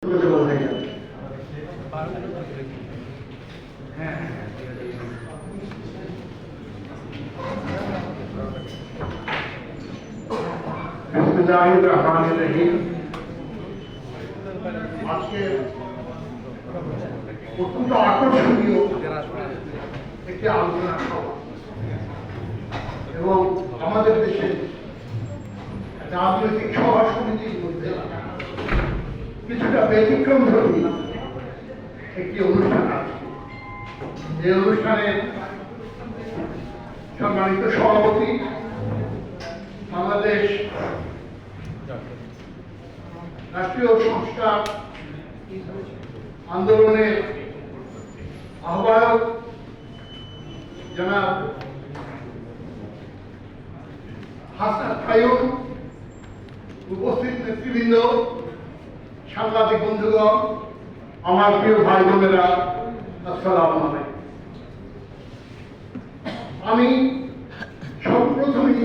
আজকে অত্যন্ত আকর্ষণীয় একটি আলোচনা সভা এবং আমাদের দেশে রাজনৈতিক সভা সমিতির মধ্যে কিছুটা ব্যতিক্রমধর্মী একটি অনুষ্ঠান আছে। এই অনুষ্ঠানের সম্মানিত সভাপতি বাংলাদেশ রাষ্ট্রীয় সংস্কার আন্দোলনের আহ্বায়ক জনাব হাসনাত কাইয়ুম, উপস্থিত নেতৃবৃন্দ, সাংবাদিক বন্ধুগণ, আমার প্রিয় ভাই বোনেরা, আসসালামু আলাইকুম। আমি সর্বপ্রথমেই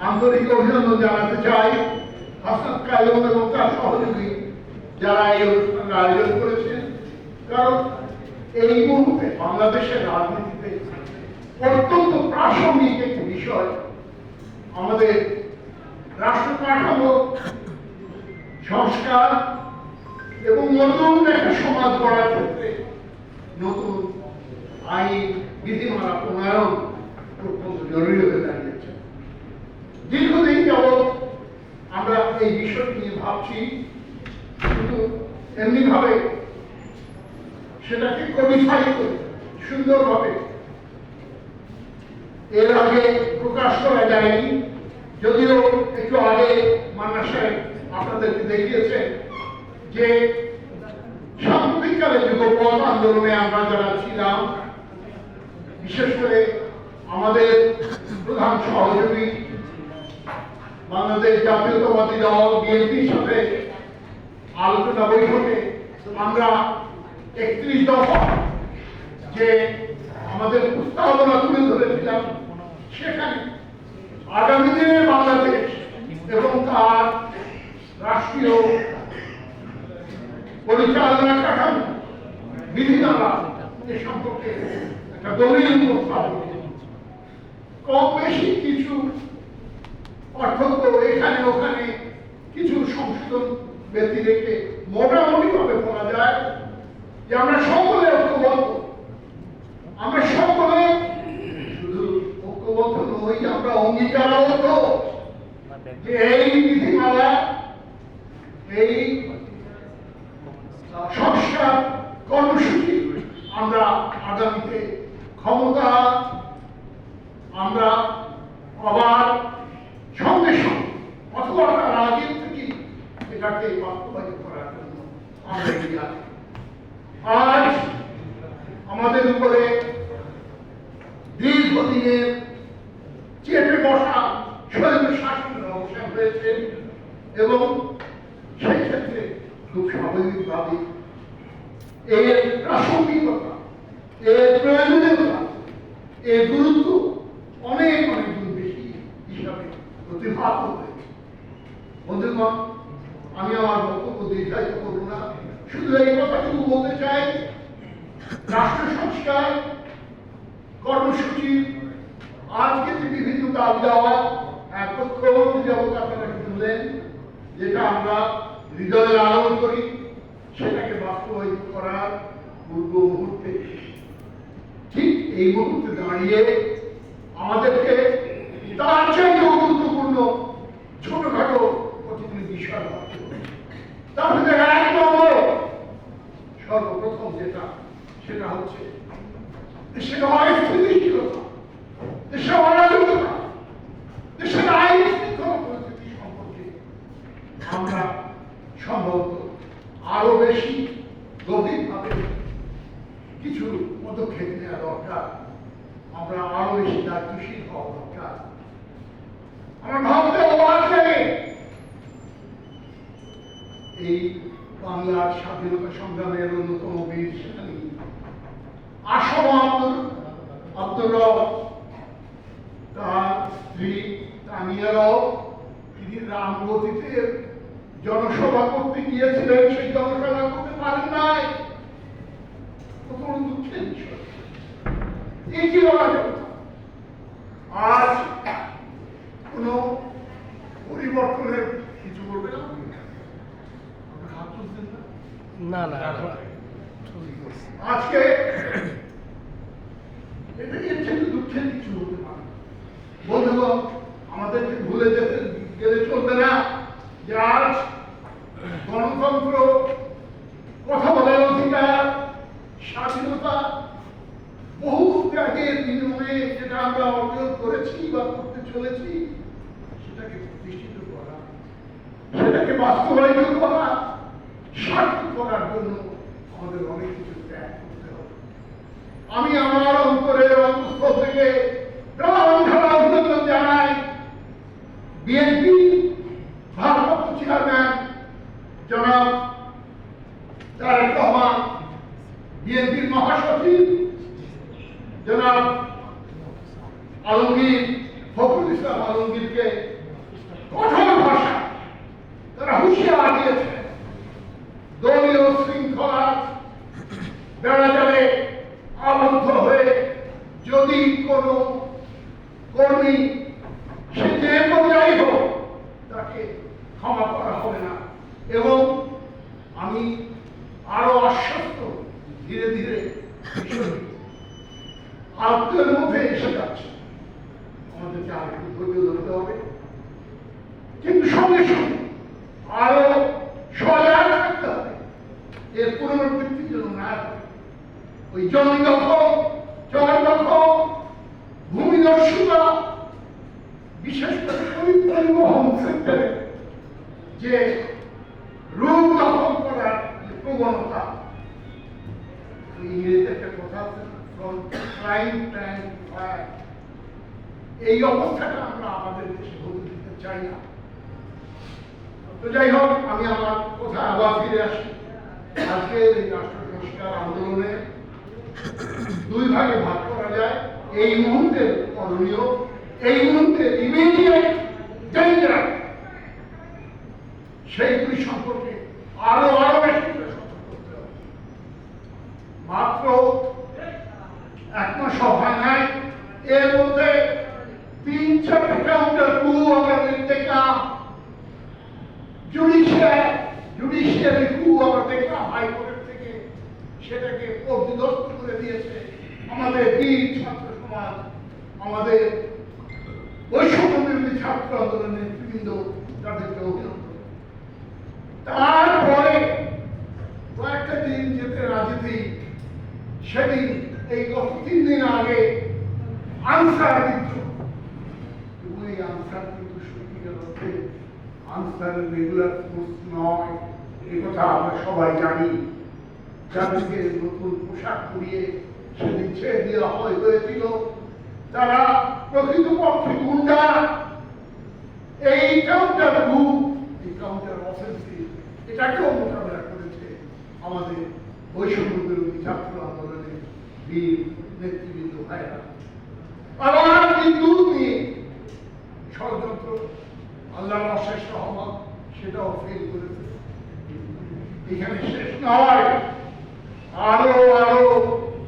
আন্তরিক অভিনন্দন জানাতে চাই হাসনাত কাইয়ুম এবং তার সহযোগী যারা এই অনুষ্ঠানের আয়োজন করেছেন, কারণ এই মুহূর্তে বাংলাদেশের রাজনীতিতে অত্যন্ত প্রাসঙ্গিক একটি বিষয় আমাদের রাষ্ট্র কাঠামো সংস্কার এবং নতুন একটা সমাজ গড়ার ক্ষেত্রে নতুন আইন বিধিমালা প্রণয়ন অত্যন্ত জরুরি হয়ে দাঁড়িয়েছে। দীর্ঘদিন যাবৎ আমরা এই বিষয়টি নিয়ে ভাবছি, কিন্তু এমনি ভাবে সেটাকে কবিফাই করে সুন্দরভাবে এর আগে প্রকাশ করা যায়নি। যদিও একটু আগে মান্না সাহেব আপনাদেরকে দেখিয়েছে যে সাম্প্রতিককালে যুগপৎ আন্দোলনে আমরা যারা ছিলাম, বিশেষ করে আমাদের প্রধান সহযোগী বাংলাদেশ জাতীয়তাবাদী দল বিএনপির সাথে আলোচনা বৈঠকে আমরা 31 দফা যে আমাদের প্রস্তাবনা তুলে ধরেছিলাম, সেখানে আগামী দিনের বাংলাদেশ এবং তার রাষ্ট্রীয় পরিচালনা কাঠামো বিধিমালা এ সম্পর্কে একটা দলিল প্রস্তাব, কম বেশি কিছু পার্থক্য এখানে ওখানে কিছু সংশোধন ব্যক্তি রেখে মোটামুটি ভাবে বলা যায় যে আমরা সকলে ঐক্যবদ্ধ। আমরা সকলে শুধু ঐক্যবদ্ধ নই, আমরা অঙ্গীকারবদ্ধ যে এই বিধিমালা, এই সংস্কার কর্মসূচি আমরা আগামীতে ক্ষমতা আমরা আবার সঙ্গে সঙ্গে অথবা তার আগের থেকে এটাকে বাস্তবায়িত করার জন্য আমরা এগিয়ে আসি। আজ আমাদের উপরে দীর্ঘদিনের চেপে বসা স্বৈর শাসনের অবসান হয়েছে এবং সেই ক্ষেত্রে খুব স্বাভাবিকভাবে এর প্রাসঙ্গিকতা, এর প্রয়োজনীয়তা, এর গুরুত্ব অনেক অনেক গুণ বেশি হিসাবে প্রতিভাত হয়েছে। বন্ধুগণ, আমি আমার বক্তব্য দীর্ঘায়িত করব না, শুধু এই কথাটুকু বলতে চাই, রাষ্ট্র সংস্কার কর্মসূচি আজকে যে বিভিন্ন দাবি দেওয়া এক পক্ষ যাবত আপনারা শুনলেন, যেটা আমরা হৃদয়ে লালন করি, সেটাকে বাস্তবায়িত করার পূর্ব মুহূর্তে, ঠিক এই মুহূর্তে দাঁড়িয়ে আমাদেরকে তার চেয়েও গুরুত্বপূর্ণ ছোটখাটো কতগুলি বিষয় ভাবতে হবে। তার মধ্যে এক নম্বর সর্বপ্রথম যেটা, সেটা হচ্ছে দেশের অস্থিতিশীলতা, দেশের অরাজকতা, দেশের আইন শৃঙ্খলা পরিস্থিতি সম্পর্কে আমরা সম্ভবত আরো বেশি গভীরভাবে কিছু পদক্ষেপ নেওয়া দরকার। আমরা আরো বেশি দায়িত্বশীল হওয়া দরকার। আমার ভাবতে অবাক লাগে, এই বাংলার স্বাধীনতা সংগ্রামের অন্যতম বীর সেনানী আসমা আব্দুর রব, তার স্ত্রী তানিয়া রব, তিনি রামগতিতে জনসভা করতে গিয়েছিলেন। সেই জনসভা না না আজকে এটা এর থেকে দুঃখের কিছু হতে পারে না। বন্ধুগণ, আমাদেরকে ভুলে যেতে গেলে চলবে না যে আজ গণতন্ত্র, কথা বলার অধিকার, স্বাধীনতা বহু ত্যাগের বিনিময়ে যেটা আমরা অর্জন করেছি বা করতে চলেছি, সেটাকে প্রতিষ্ঠিত করা, সেটাকে বাস্তবায়িত করা, সার্থক করার জন্য আমাদের অনেক কিছু ত্যাগ করতে হবে। আমি আমার অন্তরের অন্তঃস্থল থেকে প্রাণ ঢালা অভিনন্দন জানাই বিএনপি ভারপ্রাপ্ত চেয়ারম্যান জনাব তারেক রহমান, বিএনপির মহাসচিব জনাব আলমগীর, ফখরুল ইসলাম আলমগীরকে কঠোর ভাষা তারা হুঁশিয়ার দিয়েছে দলীয় শৃঙ্খলা বেড়াজালে আবদ্ধ হয়ে যদি কোনো কর্মী সে যে পর্যায়ে হোক তাকে ক্ষমা করা হবে না। এবং আমি আরো আশ্বস্ত ধীরে ধীরে আত্মের মধ্যে এসে যাচ্ছে, আমাদেরকে আর একটু ধৈর্য ধরতে হবে, কিন্তু সঙ্গে সঙ্গে আরো সজাগ থাকতে হবে এর পুনরাবৃত্তি যেন না হয়। ওই জমি দখল, জল দখল, ভূমিদস্যুতা, বিশেষ করে পরিবহন সেক্টরে যে রূপ দখল করার যে প্রবণতা, ইংরেজিতে একটা কথা আছে, এই অবস্থাটা আমরা আমাদের দেশে হতে দিতে চাই না। তো যাই হোক, আমি আমার কথা আবার ফিরে আসি। আজকে এই রাষ্ট্র সংস্কার আন্দোলনে দুই ভাগে ভাগ করা যায়। এই মুহূর্তে করণীয়, এই মুহূর্তে ইমিডিয়েট ডেঞ্জার, সেইগুলি সম্পর্কে আরো বেশি করে সতর্ক করতে হবে। মাত্র এক মাস হয় নাই, এর মধ্যে 3-4 কাউন্টার কু আমরা দেখলাম, জুডিশিয়ারি কু আমরা দেখলাম হাইকোর্টের থেকে, সেটাকে পরিদর্শন করে দিয়েছে আমাদের বীর ছাত্র সমাজ, আমাদের বৈষম্য বিরোধী ছাত্র আন্দোলনের নেতৃবৃন্দ, তাদেরকে অভিনন্দন। তারপরে কয়েকটা দিন যেতে রাজনীতি, সেদিন এই গত 3 দিন আগে আনসার বিদ্রোহ, এবং এই আনসার কিন্তু সত্যিকার অর্থে আনসারের রেগুলার ফোর্স নয়, এই কথা আমরা সবাই জানি। যাদেরকে নতুন পোশাক পরিয়ে সেদিন ছেড়ে দেওয়া হয়েছিল, তারা প্রকৃতপক্ষে গুন্ডা। এই কাউন্টার গ্রুপ, এই কাউন্টার অফেন্সিভ, এটাকেও মোকাবেলা করেছে আমাদের বৈষম্য বিরোধী ছাত্র আন্দোলনের বীর নেতৃবৃন্দ ভাইরা। আবার বিদ্যুৎ নিয়ে ষড়যন্ত্র, আল্লাহর অশেষ রহমত, সেটাও ফেল করেছে। এখানে শেষ নয়, আরো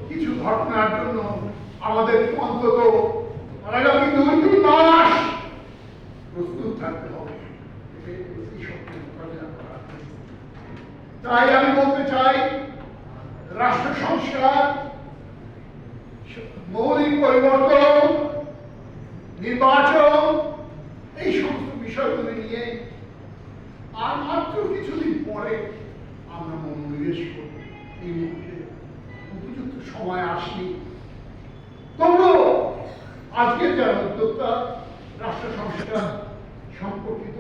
কিছু ঘটনার জন্য আমাদের অন্তত আগামী 2-3 মাস প্রস্তুত থাকতে হবে। তাই আমি বলতে চাই, রাষ্ট্র সংস্কার, মৌলিক পরিবর্তন, নির্বাচন, এই সমস্ত বিষয়গুলি নিয়ে আর মাত্র কিছুদিন পরে আমরা মনোনিবেশ করব। এই মুহূর্তে উপযুক্ত সময় আসেনি। তবুও আজকে যারা উদ্যোক্তা রাষ্ট্র সংস্কার সম্পর্কিত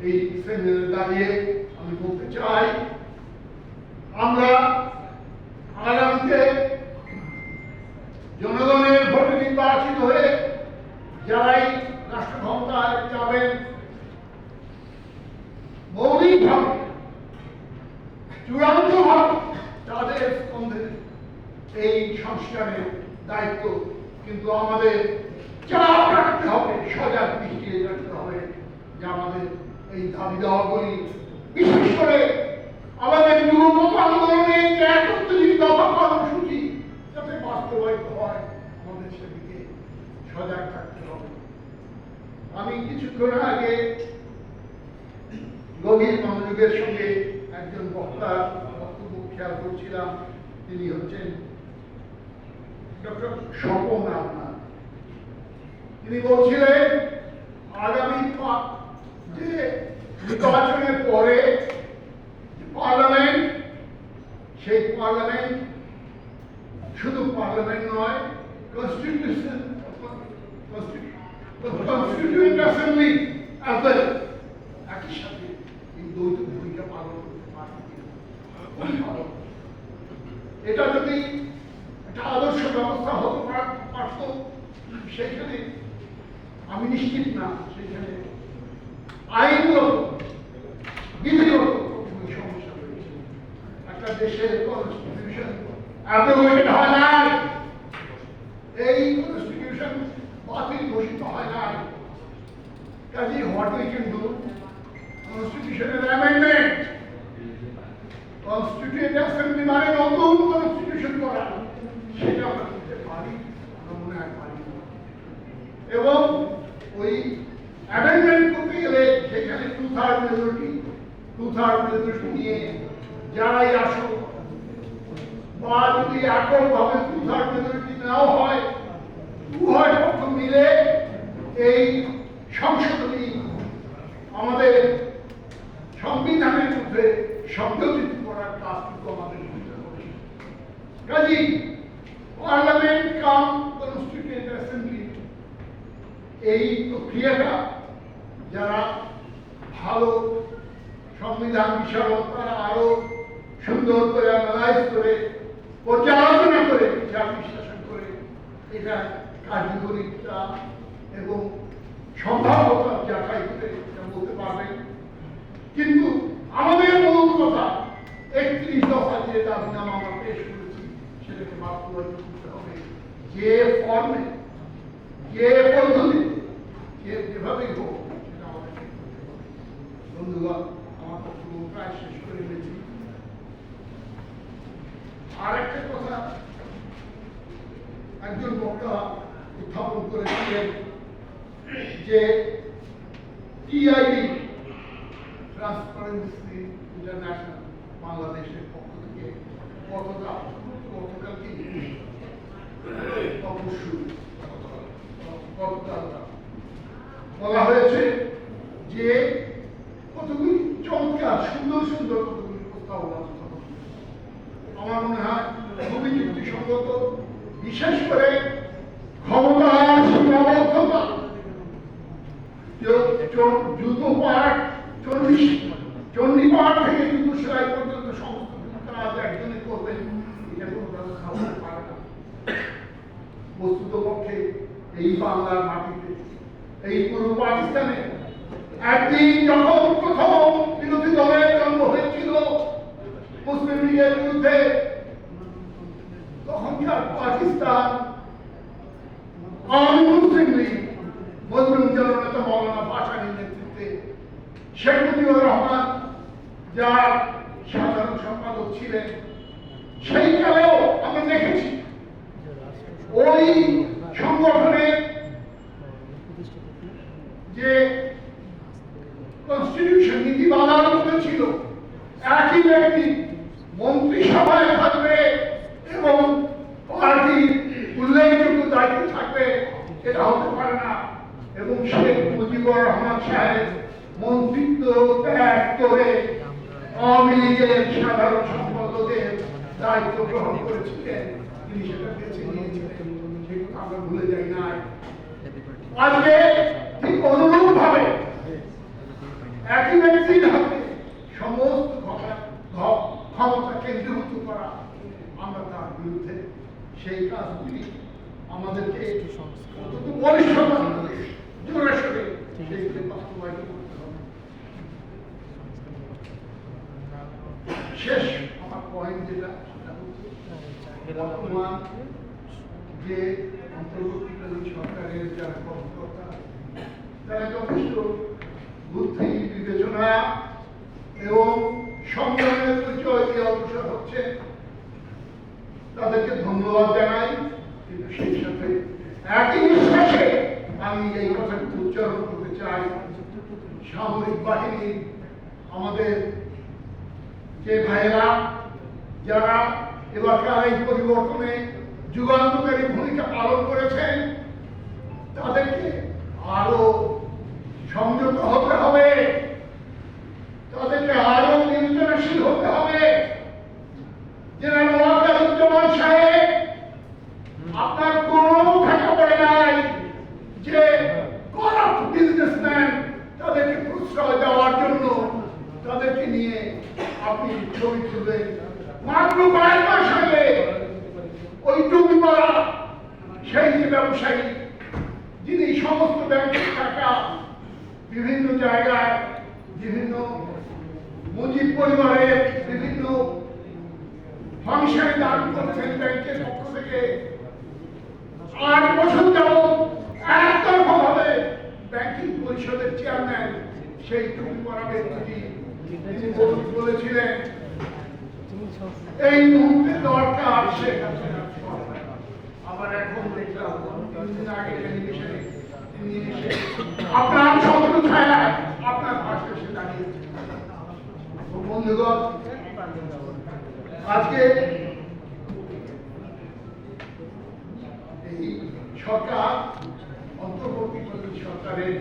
এই সেমিনারে দাঁড়িয়ে আমি বলতে চাই, আমরা আগামীতে জনগণের ভোটে নির্বাচিত হয়ে যারাই রাষ্ট্র ক্ষমতায় যাবেন, মৌলিকভাবে চূড়ান্তভাবে তাদের স্কন্ধে এই সংস্কারের দায়িত্ব কিন্তু আমাদের চাপ রাখতে হবে, সজাগ দৃষ্টি রাখতে হবে যে আমাদের এই দাবি দাওয়াগুলি, বিশেষ করে আমাদের যুবক আন্দোলনের যে 31 দফা কর্মসূচি যাতে বাস্তবায়িত হয়, আমাদের সেদিকে সজাগ থাকতে হবে। আমি কিছুক্ষণ আগে গভীর মনোযোগের সঙ্গে একজন বক্তার বক্তব্য খেয়াল করছিলাম তিনি হচ্ছেন ডক্টর স্বপন রামনাথ। তিনি বলছিলেন আগামী যে নির্বাচনের পরে পার্লামেন্ট, সেই পার্লামেন্ট শুধু পার্লামেন্ট নয়, কনস্টিটিউয়েন্ট অ্যাসেম্বলি একই সাথে এই দ্বৈত ভূমিকা পালন করতে পারে। এটা যদি একটা আদর্শ ব্যবস্থা হতে পারত, সেখানে আমি নিশ্চিত না সেখানে আইনগত বিধিগত সমস্যা রয়েছে। একটা দেশের কনস্টিটিউশন অ্যাপ্রোভেটেড হয় না, এই কনস্টিটিউশন বাতিল ঘোষিত হয় না। কাজে হোয়াট উই ক্যান ডু, কনস্টিটিউশনের অ্যামেন্ডমেন্ট, কনস্টিটিউয়েন্ট অ্যাসেম্বলি মানে নতুন কনস্টিটিউশন করা, সেটা আমরা করতে পারি, আমরা মনে হয় পারি। এবং ওই অ্যামেন্ডমেন্ট করতে গেলে সেখানে 2/3 মেজরিটি নিয়ে যারাই আসো, বা যদি এককভাবে 2/3 মেজরিটি নাও হয়, উভয় পক্ষ মিলে এই সংশোধনী আমাদের সংবিধানের মধ্যে সংযোজিত করার কাজটুকু আমাদের করতে হবে। কাজেই পার্লামেন্ট কাম কনস্টিটিউয়েন্ট অ্যাসেম্বলি এই প্রক্রিয়াটা যারা ভালো সংবিধান বিশারদ তারা আরো সুন্দর করে অ্যানালাইজ করে পর্যালোচনা করে বিচার বিশ্লেষণ করে এটা কার্যকরিতা এবং সম্ভাব্যতা যাচাই করে বলতে পারবেন। কিন্তু আমাদের মূল কথা 31 দফা যে দাবিনামা আমরা পেশ করেছি সেটাকে বাস্তবায়িত করতে হবে, যে ফর্মে, যে পদ্ধতিতে, যেভাবেই হোক সেটা আমাদের করতে হবে। বন্ধুগণ, আমার বক্তব্য প্রায় শেষ করে ফেলেছি। আর একটা কথা একজন বক্তা উত্থাপন করেছিলেন যে টিআইবি, ট্রান্সপারেন্সি ইন্টারন্যাশনাল বাংলাদেশের পক্ষ থেকে গতকালকে অবশ্যই বলা হয়েছে যে কতগুলি চমৎকার সুন্দর সুন্দর কতগুলি প্রস্তাবনা আমার মনে হয় খুবই যুক্তিসঙ্গত, বিশেষ করে ক্ষমতার সীমাবদ্ধতা, জুতো পাঠ, চণ্ডী পাঠ থেকে জুতো সেলাই পর্যন্ত সমস্ত কাজ একজনে করবেন, এটা কোনো ব্যবস্থা হতে পারে না। বস্তুত পক্ষে এই বাংলার মাটিতে, এই পূর্ব পাকিস্তানে একদিন যখন প্রথম বিরোধী দলের জন্ম হয়েছিল মুসলিম লীগের বিরুদ্ধে, তখনকার পাকিস্তান আওয়ামী মুসলিম লীগ মজলুম জননেতা মৌলানা ভাসানীর নেতৃত্বে শেখ মুজিবুর রহমান যার সাধারণ সম্পাদক ছিলেন, সেই কালেও আমরা দেখেছি ওই সংগঠনের যে কনস্টিটিউশন নীতিমালার মধ্যে ছিল একই ব্যক্তি মন্ত্রিসভায় থাকবে এবং পার্টির উল্লেখযোগ্য দায়িত্ব থাকবে, এটা হতে পারে না। এবং শেখ মুজিবুর রহমান সাহেব মন্ত্রিত্ব ত্যাগ করে আওয়ামী লীগের সাধারণ সম্পাদকের দায়িত্ব গ্রহণ করেছিলেন, তিনি সেটা বেছে নিয়েছিলেন, সেটা আমরা ভুলে যাই নাই। আজকে ঠিক অনুরূপ ভাবে একই ব্যক্তির হাতে সমস্ত ক্ষমতা কেন্দ্রীভূত করা, আমরা তার বিরুদ্ধে সেই কাজগুলি আমাদেরকে পরিশ্রম জোরে সোরে সেইগুলি বাস্তবায়িত করতে হবে। শেষ আমার পয়েন্ট যেটা, সেটা হচ্ছে বর্তমান যে অন্তর্বর্তীকালীন সরকারের যারা কর্মকর্তা, তারা যথেষ্ট বুদ্ধি, বিবেচনা এবং সংগ্রামের পরিচয় দিয়ে অগ্রসর হচ্ছে, তাদেরকে ধন্যবাদ জানাই। কিন্তু সেই সাথে একই নিঃশ্বাসে আমি এই কথাটি উচ্চারণ করতে চাই, সামরিক বাহিনী আমাদের যে ভাইয়েরা যারা এবারকার এই পরিবর্তনে যুগান্তকারী ভূমিকা পালন করেছেন তাদেরকে আরো সংযত হতে হবে, তাদেরকে আরো বিবেচনাশীল হতে হবে। জেনারেল ওয়াকারুজ্জামান সাহেব, আপনার কোনো থাকা পড়ে নাই যে করাপ্ট বিজনেসম্যান তাদেরকে প্রশ্রয় দেওয়ার জন্য তাদেরকে নিয়ে আপনি ছবি তুলবেন। মাত্র কয়েক মাস আগে ওই টুপিপাড়া সেই যে ব্যবসায়ী যিনি সমস্ত ব্যাংকের টাকা বিভিন্ন জায়গায় বিভিন্ন মুজিব পরিবারের বিভিন্ন ফাংশনে দান করছেন ব্যাংকের পক্ষ থেকে, 8 বছর যাবৎ একতরফাভাবে ব্যাংকিং পরিষদের চেয়ারম্যান সেই টুপিপাড়া ব্যক্তি তিনি বলেছিলেন এই মুহূর্তে দরকার শেখ হাসিনার সরকার। আবার এখন দেখলাম 3 দিন আগে টেলিভিশনে তিনি এসে আপনার শত্রু ছায়া আপনার পাশে এসে দাঁড়িয়েছেন। বন্ধুগণ, আজকে এই সরকার অন্তর্বর্তীকালীন সরকারের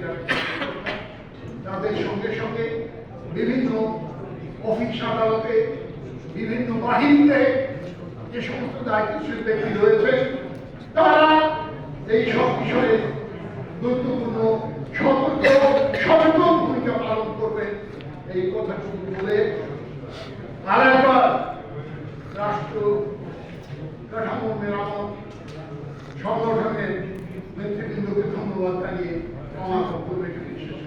তাদের সঙ্গে সঙ্গে বিভিন্ন অফিস আদালতে বিভিন্ন বাহিনীতে যে সমস্ত দায়িত্বশীল ব্যক্তি রয়েছে তারা এই সব বিষয়ে গুরুত্বপূর্ণ সতর্ক সচেতন ভূমিকা পালন করবেন এই কথাটুকু বলে আরেকবার রাষ্ট্র কাঠামো মেরামত সংগঠনের নেতৃবৃন্দকে ধন্যবাদ জানিয়ে আমার বক্তব্য শেষ